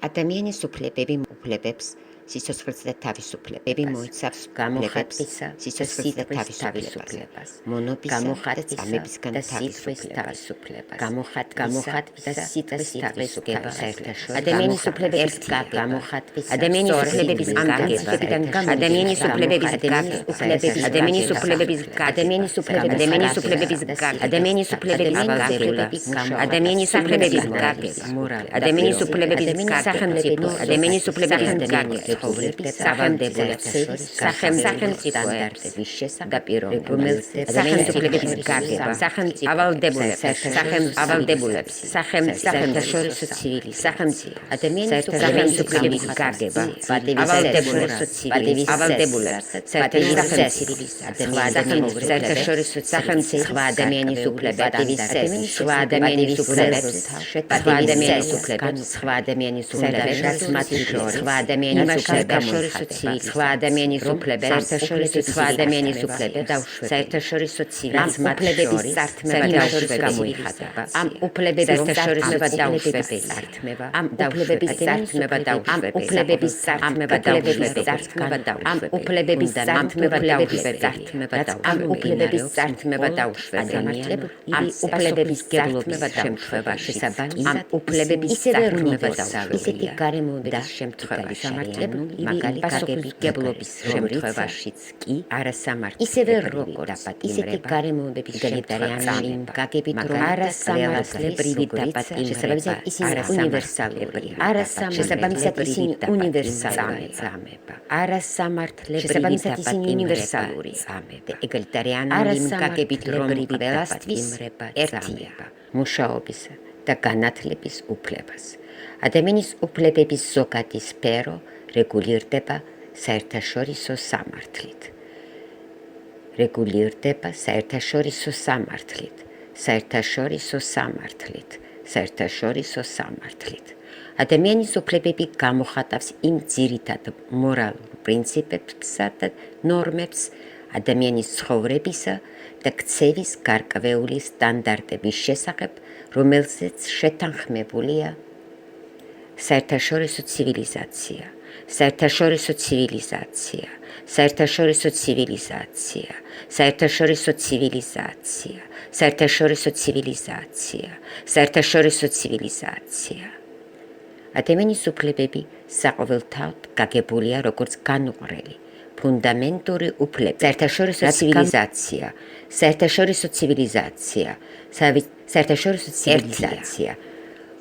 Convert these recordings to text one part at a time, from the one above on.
ადამიანის უფლებები უფლებებს სიცოცხლეს და თავისუფლებები მოიცავს გამოხატვისა სიცოცხლეს და თავისუფლებას, მონობისა და წამებისგან თავისუფლებას, გამოხატვისა და სიტყვის თავისუფლებას, ადამიანის უფლებების გამოხატვისა, ადამიანის უფლებების ამტკიცებიდან ადამიანის უფლებების ადამიანის უფლებების ადამიანის უფლებების ადამიანის უფლებების სახელმწიფო ადამიანის უფლებების სახელმწიფოების შესაძლებლობების ავალდებულებს საერთაშორისო ცივილიზაცია ადამიანის უფლებების გაგება საერთაშორისო სახელმწიფო ადამიანის უფლებების საერთაშორისო ცივილიზაციის ამ უფლებების სართმება დაუშვებელია ამ უფლებების სართმება ისეთი გარემოებების შემთხვევაში გებლობის შემთხვევაშიც კი არასამართლებელი ისევე როგორც ისეთი გარემოებების შემთხვევაში გაგებით რომ არასამართლებრივი დაპატიმრება შესაბამისად ისინი უნივერსალურია არასამართლებრივი და ეგალიტარიანული გაგებით რომ ყველასთვის ერთია მუშაობისა და განათლების უფლებას ადამიანის უფლებების ზოგადი სფერო რეგულირდება საერთაშორისო სამართლით. ადამიანის უფლებები გამოხატავს იმ ძირითად მორალურ პრინციპებსა და ნორმებს ადამიანის ცხოვრებისა და ქცევის გარკვეული სტანდარტების შესახებ, რომელზეც შეთანხმებულია საერთაშორისო ცივილიზაცია, საერთაშორისო ცივილიზაცია. ადამიანის უფლებები საყოველთაოდ გაგებულია როგორც განუყრელი, ფუნდამენტური უფლება. საერთაშორისო ცივილიზაცია.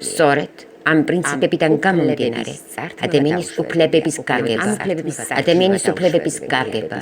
სწორედ ამ პრინციპებიდან გამომდინარე, ადამიანის უფლებების გაგება